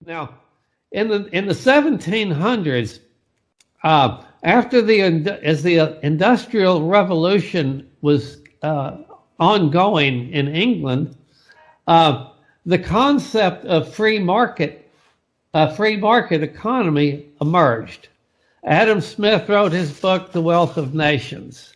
Now, in the 1700s, after as the Industrial Revolution was ongoing in England, the concept of free market economy emerged. Adam Smith wrote his book, The Wealth of Nations,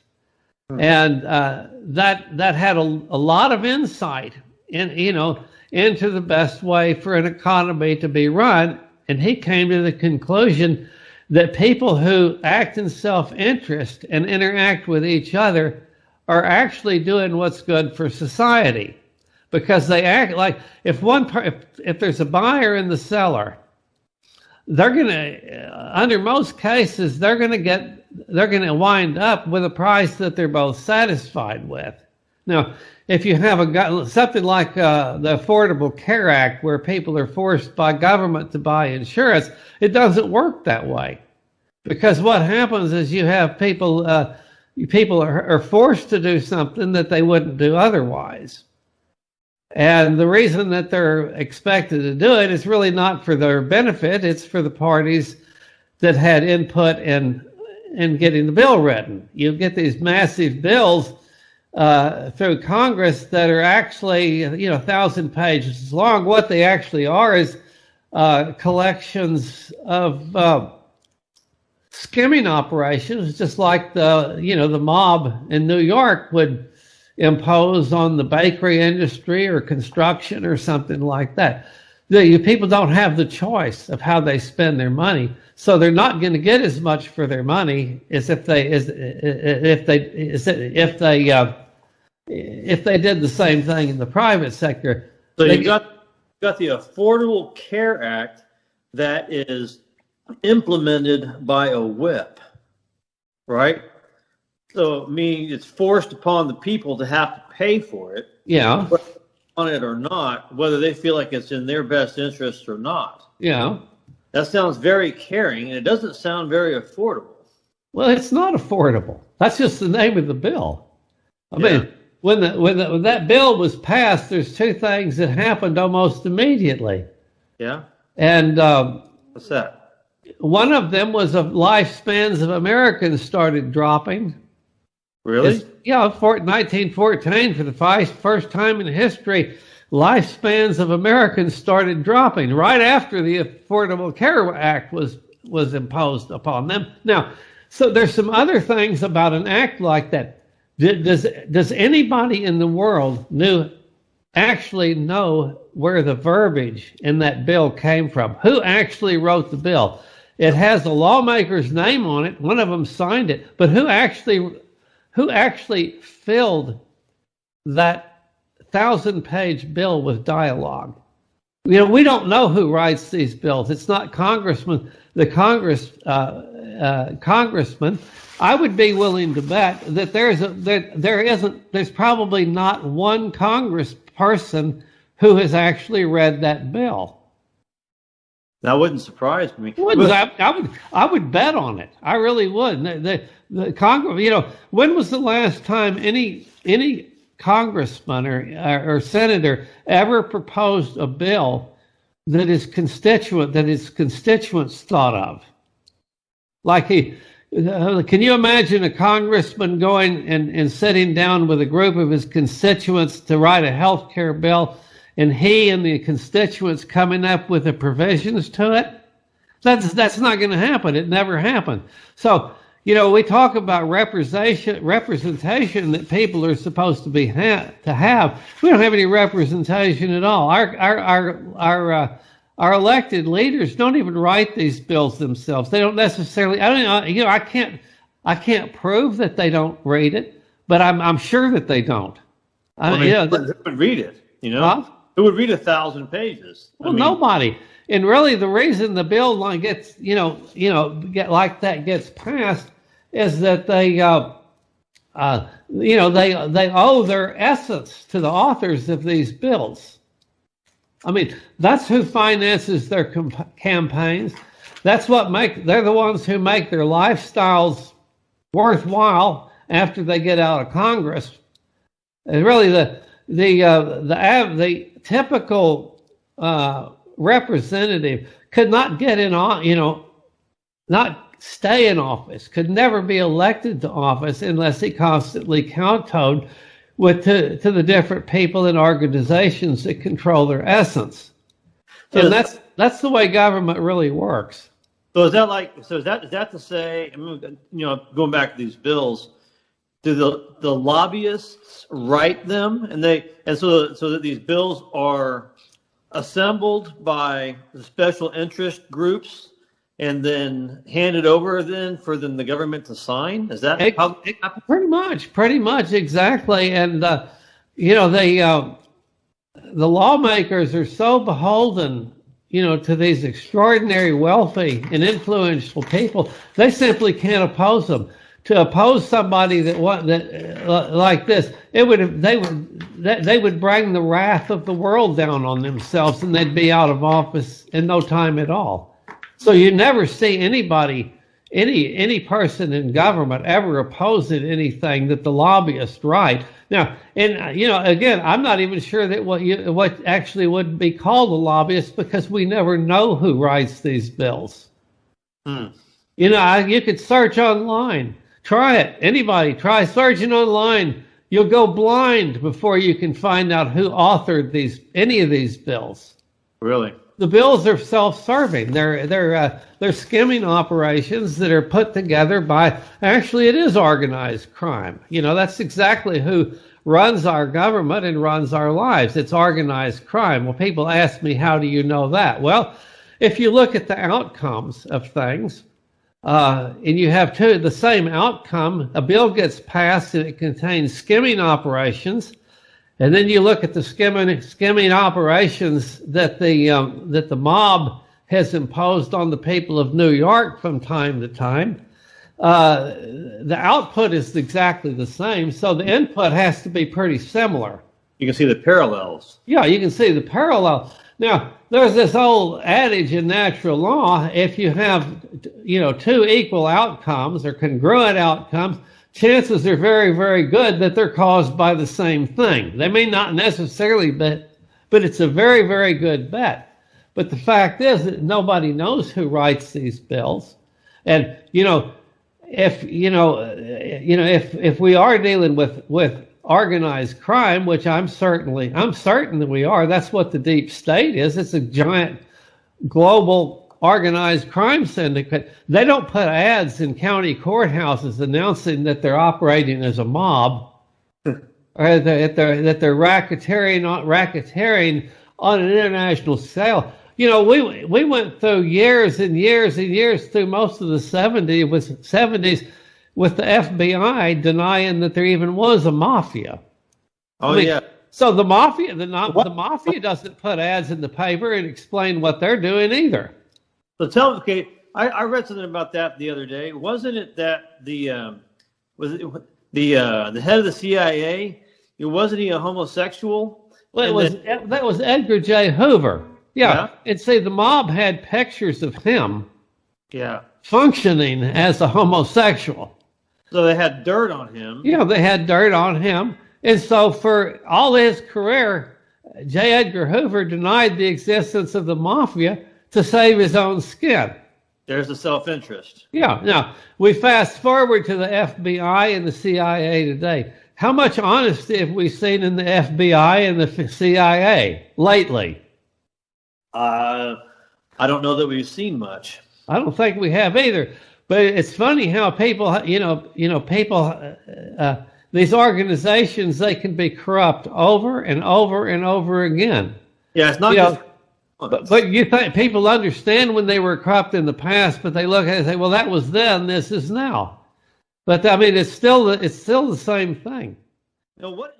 and that had a lot of insight into the best way for an economy to be run. And he came to the conclusion that people who act in self-interest and interact with each other are actually doing what's good for society, because they act like if there's a buyer and the seller, they're going to, under most cases, they're going to wind up with a price that they're both satisfied with. Now, if you have something like the Affordable Care Act, where people are forced by government to buy insurance, it doesn't work that way, because what happens is you have people are forced to do something that they wouldn't do otherwise. And the reason that they're expected to do it is really not for their benefit. It's for the parties that had input in getting the bill written. You get these massive bills through Congress that are actually 1,000 pages long. What they actually are is collections of skimming operations, just like the mob in New York would impose on the bakery industry or construction or something like that. People don't have the choice of how they spend their money, so they're not going to get as much for their money as if they did the same thing in the private sector. So you've got the Affordable Care Act that is implemented by a whip, right? So, meaning it's forced upon the people to have to pay for it. Yeah. Whether on it or not, whether they feel like it's in their best interest or not. Yeah. That sounds very caring, and it doesn't sound very affordable. Well, it's not affordable. That's just the name of the bill. I mean, when that bill was passed, there's two things that happened almost immediately. Yeah. And what's that? One of them was lifespans of Americans started dropping. Really? Yeah, 1914, for the first time in history, lifespans of Americans started dropping right after the Affordable Care Act was imposed upon them. Now, so there's some other things about an act like that. Does anybody in the world actually know where the verbiage in that bill came from? Who actually wrote the bill? It has a lawmaker's name on it. One of them signed it, but who actually filled that 1,000-page bill with dialogue? We don't know who writes these bills. It's not congressmen. Congressman. I would be willing to bet that there's probably not one congressperson who has actually read that bill. That wouldn't surprise me. I would bet on it. I really would. The Congress, when was the last time any congressman or senator ever proposed a bill that his constituents thought of? Like can you imagine a congressman going and sitting down with a group of his constituents to write a health care bill, and he and the constituents coming up with the provisions to it? That's not going to happen. It never happened. So, we talk about representation that people are supposed to have. We don't have any representation at all. Our elected leaders don't even write these bills themselves. They don't necessarily. I can't prove that they don't read it, but I'm sure that they don't. Who would read it? Huh? Who would read 1,000 pages? Well, nobody. And really, the reason the bill gets gets passed is that they owe their essence to the authors of these bills. I mean, that's who finances their campaigns. They're the ones who make their lifestyles worthwhile after they get out of Congress. And really, the typical representative could not get in, not stay in office, could never be elected to office unless he constantly kowtowed to the different people and organizations that control their essence. And that's the way government really works. So is that to say, going back to these bills, do the lobbyists write them, and so that these bills are assembled by the special interest groups and then handed over then for the government to sign? Is that how it happens? Pretty much exactly. And the lawmakers are so beholden, to these extraordinary wealthy and influential people, they simply can't oppose them. To oppose somebody that like this, they would bring the wrath of the world down on themselves, and they'd be out of office in no time at all. So you never see anybody, any person in government ever opposing anything that the lobbyists write. Now, and again, I'm not even sure that what actually would be called a lobbyist, because we never know who writes these bills. You could search online. Try it. Anybody, try searching online. You'll go blind before you can find out who authored any of these bills. Really? The bills are self-serving. They're skimming operations that are put together by, actually it is organized crime. That's exactly who runs our government and runs our lives. It's organized crime. Well, people ask me, how do you know that? Well, if you look at the outcomes of things, and you have the same outcome, a bill gets passed and it contains skimming operations, and then you look at the skimming operations that the mob has imposed on the people of New York from time to time. The output is exactly the same, so the input has to be pretty similar. You can see the parallels. Yeah, you can see the parallel. Now, there's this old adage in natural law: if you have, two equal outcomes or congruent outcomes, chances are very, very good that they're caused by the same thing. They may not necessarily be, but it's a very, very good bet. But the fact is that nobody knows who writes these bills, and if we are dealing with organized crime, which I'm certain that we are. That's what the deep state is. It's a giant global organized crime syndicate. They don't put ads in county courthouses announcing that they're operating as a mob, or that they're racketeering on an international scale. We went through years and years and years through most of the 70s with the FBI denying that there even was a mafia. Yeah. So the mafia doesn't put ads in the paper and explain what they're doing either. So tell me, okay, I read something about that the other day. Wasn't it that the head of the CIA? Wasn't he a homosexual? Well, that was Edgar J. Hoover. Yeah. And see, the mob had pictures of him. Yeah. Functioning as a homosexual. So they had dirt on him. Yeah, they had dirt on him. And so for all his career, J. Edgar Hoover denied the existence of the mafia to save his own skin. There's the self-interest. Yeah. Now, we fast forward to the FBI and the CIA today. How much honesty have we seen in the FBI and the CIA lately? I don't know that we've seen much. I don't think we have either. But it's funny how people, these organizations, they can be corrupt over and over and over again. Yeah, it's not just. But you think people understand when they were corrupt in the past, but they look at it and say, well, that was then, this is now. But I mean, it's still the same thing. What